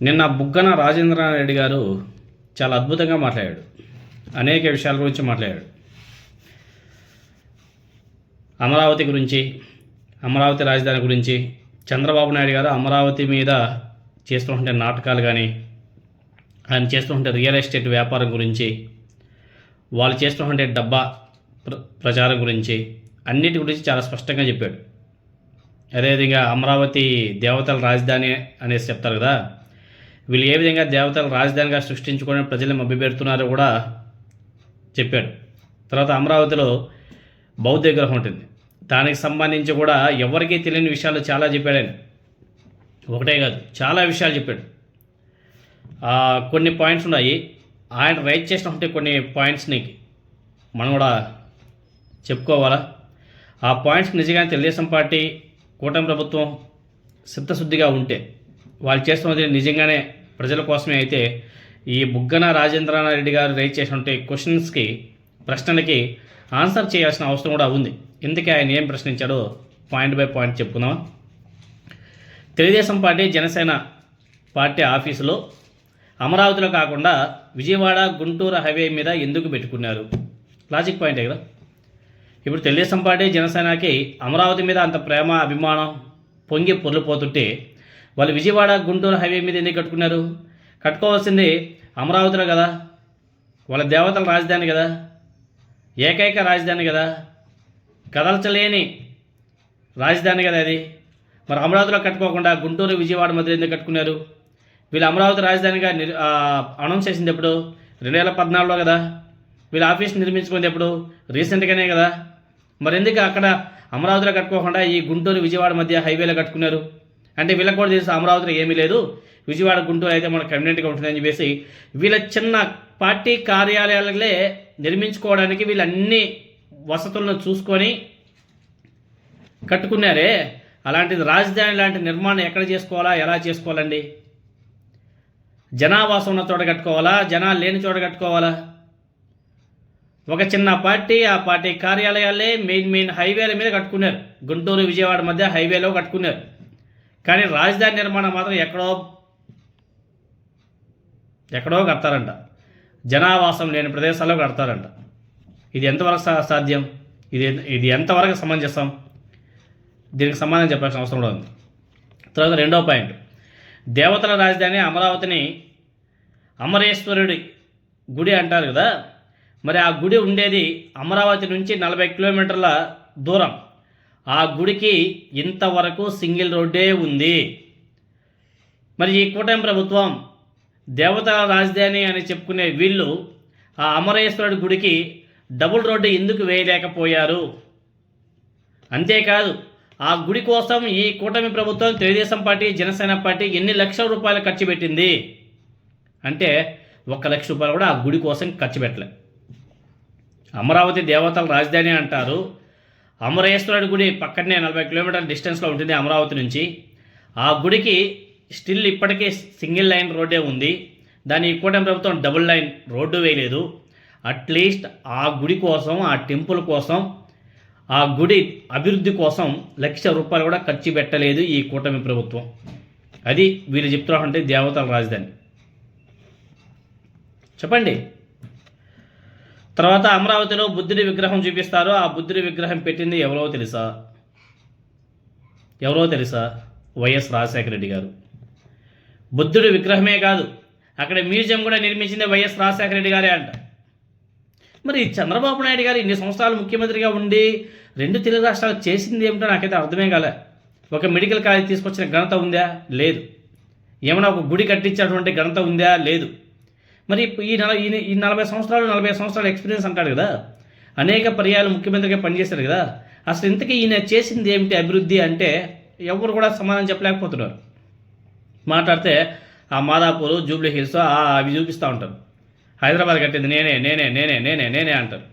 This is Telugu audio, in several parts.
నిన్న బుగ్గన రాజేంద్రనాథ్ గారు చాలా అద్భుతంగా మాట్లాడాడు. అనేక విషయాల గురించి మాట్లాడాడు. అమరావతి గురించి, అమరావతి రాజధాని గురించి, చంద్రబాబు నాయుడు గారు అమరావతి మీద చేస్తుంటే నాటకాలు కానీ, ఆయన చేస్తుంటే రియల్ ఎస్టేట్ వ్యాపారం గురించి, వాళ్ళు చేస్తుంటే డబ్బా ప్రచారం గురించి, అన్నిటి గురించి చాలా స్పష్టంగా చెప్పాడు. అదేవిధంగా అమరావతి దేవతల రాజధాని అనేసి చెప్తారు కదా, వీళ్ళు ఏ విధంగా దేవతల రాజధానిగా సృష్టించుకొని ప్రజల్ని మభ్యపెడుతున్నారో కూడా చెప్పాడు. తర్వాత అమరావతిలో బౌద్ధ విగ్రహం ఉంటుంది, దానికి సంబంధించి కూడా ఎవరికీ తెలియని విషయాలు చాలా చెప్పాడు ఆయన. ఒకటే కాదు, చాలా విషయాలు చెప్పాడు. కొన్ని పాయింట్స్ ఉన్నాయి, ఆయన రైట్ చేసినట్టే కొన్ని పాయింట్స్ని మనం కూడా చెప్పుకోవాలా. ఆ పాయింట్స్ నిజంగా తెలుగుదేశం పార్టీ కూటమి ప్రభుత్వం సిద్ధశుద్ధిగా ఉంటే, వాళ్ళు చేస్తున్నది నిజంగానే ప్రజల కోసమే అయితే, ఈ బుగ్గన రాజేంద్రనాథ్ గారు రైట్ చేసినట్టు క్వశ్చన్స్కి, ప్రశ్నలకి ఆన్సర్ చేయాల్సిన అవసరం కూడా ఉంది. ఇందుకే ఆయన ఏం ప్రశ్నించాడో పాయింట్ బై పాయింట్ చెప్పుకుందాం. తెలుగుదేశం పార్టీ జనసేన పార్టీ ఆఫీసులో అమరావతిలో కాకుండా విజయవాడ గుంటూరు హైవే మీద ఎందుకు పెట్టుకున్నారు? లాజిక్ పాయింటే కదా. ఇప్పుడు తెలుగుదేశం పార్టీ జనసేనకి అమరావతి మీద అంత ప్రేమ అభిమానం పొంగి పొర్లిపోతుంటే, వాళ్ళు విజయవాడ గుంటూరు హైవే మీద ఎందుకు కట్టుకున్నారు? కట్టుకోవాల్సింది అమరావతిలో కదా, వాళ్ళ దేవతల రాజధాని కదా, ఏకైక రాజధాని కదా, కదల్చలేని రాజధాని కదా అది. మరి అమరావతిలో కట్టుకోకుండా గుంటూరు విజయవాడ మధ్య ఎందుకు కట్టుకున్నారు? వీళ్ళు అమరావతి రాజధానిగా అనౌన్స్ చేసింది ఎప్పుడు? 2014లో కదా. వీళ్ళ ఆఫీస్ నిర్మించుకుంది ఎప్పుడు? రీసెంట్గానే కదా. మరి ఎందుకు అక్కడ అమరావతిలో కట్టుకోకుండా ఈ గుంటూరు విజయవాడ మధ్య హైవేలో కట్టుకున్నారు? అంటే వీళ్ళకి కూడా తెలుసు అమరావతిలో ఏమీ లేదు, విజయవాడ గుంటూరు అయితే మనకు కన్వీనియంట్గా ఉంటుందని చెప్పేసి వీళ్ళ చిన్న పార్టీ కార్యాలయాలే నిర్మించుకోవడానికి వీళ్ళు అన్ని వసతులను చూసుకొని కట్టుకున్నారే. అలాంటిది రాజధాని లాంటి నిర్మాణం ఎక్కడ చేసుకోవాలా, ఎలా చేసుకోవాలండి? జనావాసం ఉన్న చోట కట్టుకోవాలా, జనాలు లేని చోట కట్టుకోవాలా? ఒక చిన్న పార్టీ, ఆ పార్టీ కార్యాలయాలే మెయిన్ హైవేల మీద కట్టుకున్నారు. గుంటూరు విజయవాడ మధ్య హైవేలో కట్టుకున్నారు. కానీ రాజధాని నిర్మాణం మాత్రం ఎక్కడో కడతారంట, జనావాసం లేని ప్రదేశాల్లో కడతారంట. ఇది ఎంతవరకు సాధ్యం? ఇది ఎంతవరకు సమంజసం? దీనికి సమాధానం చెప్పాల్సిన అవసరం కూడా ఉంది. తర్వాత రెండో పాయింట్, దేవతల రాజధాని అమరావతిని అమరేశ్వరుడి గుడి అంటారు కదా. మరి ఆ గుడి ఉండేది అమరావతి నుంచి 40 కిలోమీటర్ల దూరం. ఆ గుడికి ఇంతవరకు సింగిల్ రోడ్డే ఉంది. మరి ఈ కూటమి ప్రభుత్వం దేవతల రాజధాని అని చెప్పుకునే వీళ్ళు ఆ అమరేశ్వరుడి గుడికి డబుల్ రోడ్డు ఎందుకు వేయలేకపోయారు? అంతేకాదు, ఆ గుడి కోసం ఈ కూటమి ప్రభుత్వం తెలుగుదేశం పార్టీ జనసేన పార్టీ ఎన్ని లక్షల రూపాయలు ఖర్చు పెట్టింది అంటే 1 లక్ష రూపాయలు కూడా ఆ గుడి కోసం ఖర్చు పెట్టలే. అమరావతి దేవతల రాజధాని అంటారు. అమరేశ్వరుడి గుడి పక్కనే 40 కిలోమీటర్ల డిస్టెన్స్లో ఉంటుంది అమరావతి నుంచి. ఆ గుడికి స్టిల్ ఇప్పటికే సింగిల్ లైన్ రోడ్డే ఉంది. దాని కూటమి ప్రభుత్వం డబుల్ లైన్ రోడ్డు వేయలేదు. అట్లీస్ట్ ఆ గుడి కోసం, ఆ టెంపుల్ కోసం, ఆ గుడి అభివృద్ధి కోసం 1 లక్ష రూపాయలు కూడా ఖర్చు పెట్టలేదు ఈ కూటమి ప్రభుత్వం. అది వీళ్ళు చెప్తున్నారంటే దేవతల రాజధాని. చెప్పండి. తర్వాత అమరావతిలో బుద్ధుడి విగ్రహం చూపిస్తారు. ఆ బుద్ధుడి విగ్రహం పెట్టింది ఎవరో తెలుసా? వైఎస్ రాజశేఖర రెడ్డి గారు. బుద్ధుడి విగ్రహమే కాదు, అక్కడ మ్యూజియం కూడా నిర్మించింది వైఎస్ రాజశేఖర రెడ్డి గారే అంట. మరి చంద్రబాబు నాయుడు గారు ఇన్ని సంవత్సరాలు ముఖ్యమంత్రిగా ఉండి 2 తెలుగు రాష్ట్రాలు చేసింది ఏమిటో నాకైతే అర్థమే కాలే. ఒక మెడికల్ కాలేజ్ తీసుకొచ్చిన ఘనత ఉందా? లేదు. ఏమైనా ఒక గుడి కట్టించినటువంటి ఘనత ఉందా? లేదు. మరి ఈ 40 సంవత్సరాలు ఎక్స్పీరియన్స్ అంటాడు కదా, అనేక పర్యాలు ముఖ్యమంత్రిగా పనిచేశారు కదా. అసలు ఇంతకీ ఈయన చేసింది ఏమిటి అభివృద్ధి అంటే ఎవరు కూడా సమాధానం చెప్పలేకపోతున్నారు. మాట్లాడితే ఆ మాదాపూర్, జూబ్లీ హిల్స్ అవి చూపిస్తూ ఉంటారు. హైదరాబాద్ కట్టింది నేనే అంటారు.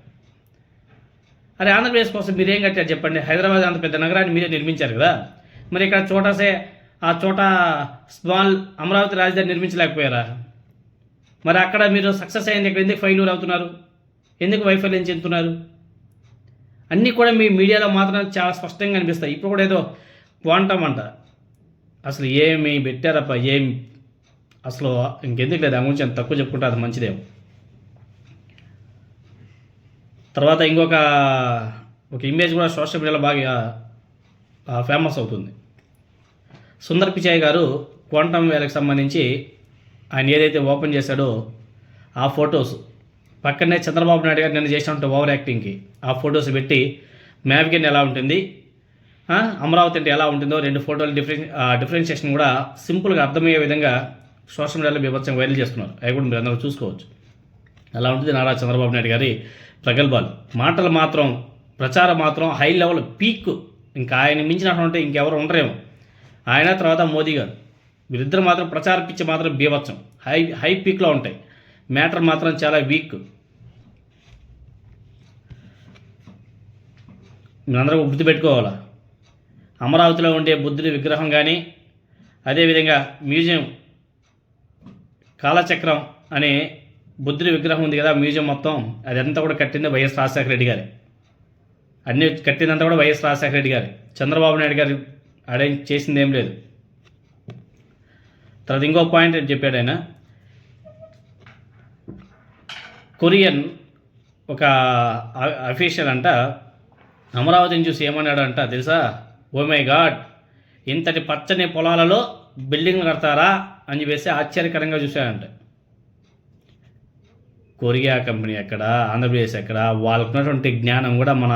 అరే, ఆంధ్రప్రదేశ్ కోసం మీరేం కట్టారు చెప్పండి? హైదరాబాద్ అంత పెద్ద నగరాన్ని మీరే నిర్మించారు కదా. మరి ఇక్కడ ఆ చోట స్మాల్ అమరావతి రాజధాని నిర్మించలేకపోయారా? మరి అక్కడ మీరు సక్సెస్ అయింది, ఇక్కడ ఎందుకు ఫెయిల్యూర్ అవుతున్నారు? ఎందుకు వైఫల్యం చెందుతున్నారు? అన్నీ కూడా మీ మీడియాలో మాత్రం చాలా స్పష్టంగా అనిపిస్తాయి. ఇప్పుడు కూడా ఏదో క్వాంటమ్ అంట, అసలు ఏమి పెట్టారప్ప, ఏం అసలు ఇంకెందుకు లేదు, దాని గురించి అంత తక్కువ చెప్పుకుంటే అది మంచిదేమో. తర్వాత ఒక ఇమేజ్ కూడా సోషల్ మీడియాలో బాగా ఫేమస్ అవుతుంది. సుందర్ పిచాయ్ గారు క్వాంటమ్ వ్యాలీకి సంబంధించి ఆయన ఏదైతే ఓపెన్ చేశాడో ఆ ఫొటోస్ పక్కనే చంద్రబాబు నాయుడు గారు నిన్న చేసినట్టు ఓవర్ యాక్టింగ్కి ఆ ఫొటోస్ పెట్టి మ్యాప్గిన్ ఎలా ఉంటుంది, అమరావతి అంటే ఎలా ఉంటుందో 2 ఫోటోలు డిఫరెన్షియేషన్ కూడా సింపుల్గా అర్థమయ్యే విధంగా సోషల్ మీడియాలో బీభత్సంగా వైరల్ చేస్తున్నారు. అవి కూడా మీరు అందరూ చూసుకోవచ్చు. అలా ఉంటుంది నారా చంద్రబాబు నాయుడు గారి ప్రగల్భాలు. మాటలు మాత్రం, ప్రచారం మాత్రం హై లెవెల్ పీక్. ఇంకా ఆయన మించినటువంటి ఇంకెవరు ఉండరేమో. ఆయన తర్వాత మోదీ గారు, వీరిద్దరు మాత్రం ప్రచార పిచ్చి మాత్రం బీభత్సం హై పీక్లో ఉంటాయి. మ్యాటర్ మాత్రం చాలా వీక్. మీరందరూ గుర్తుపెట్టుకోవాలా, అమరావతిలో ఉండే బుద్ధుడి విగ్రహం కానీ, అదేవిధంగా మ్యూజియం కాలచక్రం అనే బుద్ధుడి విగ్రహం ఉంది కదా, మ్యూజియం మొత్తం అదంతా కూడా కట్టింది వైఎస్ రాజశేఖర రెడ్డి గారే. అన్నీ కట్టిందంతా కూడా వైఎస్ రాజశేఖర రెడ్డి గారే. చంద్రబాబు నాయుడు గారు అరేంజ్ చేసింది ఏం లేదు. తర్వాత ఇంకో పాయింట్ చెప్పాడు ఆయన, కొరియన్ ఒక అఫీషియల్ అంట అమరావతిని చూసి ఏమన్నాడు అంట తెలుసా, ఓ మై గాడ్, ఇంతటి పచ్చని పొలాలలో బిల్డింగ్లు కడతారా అని చెప్పేసి ఆశ్చర్యకరంగా చూశాడంట. కొరియా కంపెనీ ఎక్కడ, ఆంధ్రప్రదేశ్ ఎక్కడ, వాళ్ళకు ఉన్నటువంటి జ్ఞానం కూడా మన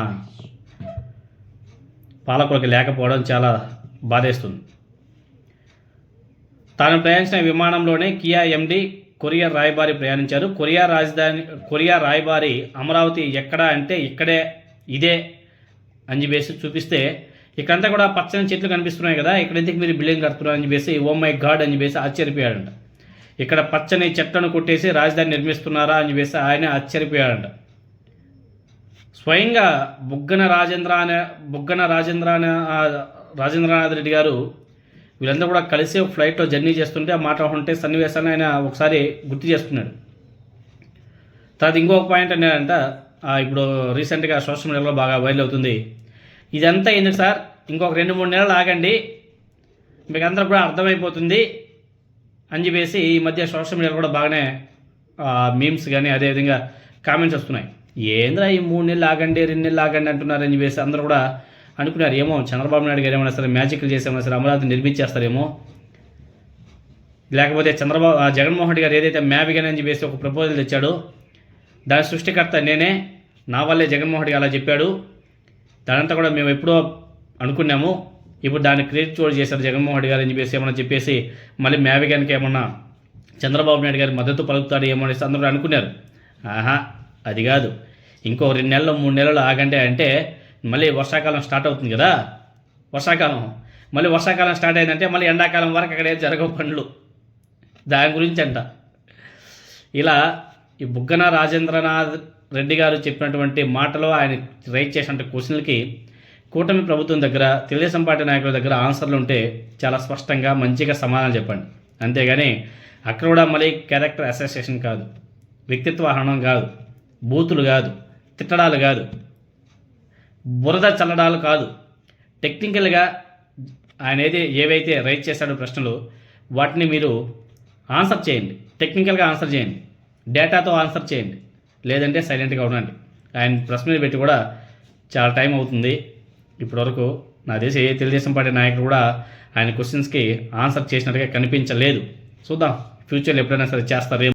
పాలకులకి లేకపోవడం చాలా బాధేస్తుంది. తాను ప్రయాణించిన విమానంలోనే కియా ఎండి కొరియా రాయబారి ప్రయాణించారు. కొరియా రాయబారి అమరావతి ఎక్కడ అంటే ఇక్కడే, ఇదే అని చెప్పేసి చూపిస్తే ఇక్కడంతా కూడా పచ్చని చెట్లు కనిపిస్తున్నాయి కదా, ఇక్కడ ఎందుకు మీరు బిల్డింగ్ కడుతున్నారు అని చెప్పేసి ఓ మై గాడ్ అని చెప్పేసి ఆశ్చర్యపోయాడంట. ఇక్కడ పచ్చని చెట్లను కొట్టేసి రాజధాని నిర్మిస్తున్నారా అని చెప్పేసి ఆయన ఆశ్చర్యపోయాడంట. స్వయంగా రాజేంద్రనాథ్ రెడ్డి గారు వీళ్ళందరూ కూడా కలిసి ఒక ఫ్లైట్లో జర్నీ చేస్తుంటే ఆ మాట్లాడుతుంటే సన్నివేశాన్ని ఆయన ఒకసారి గుర్తు చేస్తున్నాడు. తర్వాత ఇంకొక పాయింట్ అనేదంట, ఇప్పుడు రీసెంట్గా సోషల్ మీడియాలో బాగా వైరల్ అవుతుంది, ఇదంతా ఎందుకు సార్, ఇంకొక 2-3 నెలలు ఆగండి, మీకు అందరూ కూడా అర్థమైపోతుంది అని చెప్పేసి ఈ మధ్య సోషల్ మీడియాలో కూడా బాగానే మీమ్స్ కానీ అదేవిధంగా కామెంట్స్ వస్తున్నాయి. ఏంద్రా ఈ 3 నెలలు ఆగండి 2 నెలలు ఆగండి అంటున్నారని చెప్పేసి అందరూ కూడా అనుకున్నారు. ఏమో చంద్రబాబు నాయుడు గారు ఏమైనా సరే మ్యాజిక్లు చేసేమైనా సరే అమరావతి నిర్మించేస్తారేమో, లేకపోతే జగన్మోహన్ రెడ్డి గారు ఏదైతే మ్యాప్గిన్ అని చెప్పేసి ఒక ప్రపోజల్ తెచ్చాడో దాని సృష్టికర్త నేనే, నా వల్లే జగన్మోహన్ రెడ్డి అలా చెప్పాడు, దానంతా కూడా మేము ఎప్పుడో అనుకున్నాము, ఇప్పుడు దాన్ని క్రియేట్ చేశారు జగన్మోహన్ రెడ్డి గారు అని చెప్పేసి మళ్ళీ మ్యాప్గిన్కి ఏమన్నా చంద్రబాబు నాయుడు గారి మద్దతు పలుకుతాడు ఏమో అనేసి అందరూ అనుకున్నారు. అది కాదు, ఇంకో 2 నెలలు 3 నెలలు ఆగండి అంటే మళ్ళీ వర్షాకాలం స్టార్ట్ అవుతుంది కదా, వర్షాకాలం స్టార్ట్ అయిందంటే మళ్ళీ ఎండాకాలం వరకు అక్కడ జరగవు పనులు, దాని గురించి అంట. ఇలా ఈ బుగ్గన రాజేంద్రనాథ్ రెడ్డి గారు చెప్పినటువంటి మాటలో ఆయన రైజ్ చేసినటువంటి క్వశ్చన్లకి కూటమి ప్రభుత్వం దగ్గర, తెలుగుదేశం పార్టీ నాయకుల దగ్గర ఆన్సర్లు ఉంటే చాలా స్పష్టంగా మంచిగా సమాధానం చెప్పండి. అంతేగాని అక్కడ కూడా మళ్ళీ క్యారెక్టర్ అసోసియేషన్ కాదు, వ్యక్తిత్వ హననం కాదు, బూతులు కాదు, తిట్టడాలు కాదు, బురద చల్లడాలు కాదు, టెక్నికల్గా ఆయన ఏవైతే రైజ్ చేశాడో ప్రశ్నలు వాటిని మీరు ఆన్సర్ చేయండి, టెక్నికల్గా ఆన్సర్ చేయండి, డేటాతో ఆన్సర్ చేయండి, లేదంటే సైలెంట్గా ఉండండి. ఆయన ప్రెస్ మీద పెట్టి కూడా చాలా టైం అవుతుంది. ఇప్పటివరకు నా తెలుగుదేశం పార్టీ నాయకులు కూడా ఆయన క్వశ్చన్స్కి ఆన్సర్ చేసినట్టుగా కనిపించలేదు. చూద్దాం ఫ్యూచర్లో ఎప్పుడైనా సరే చేస్తారేమో.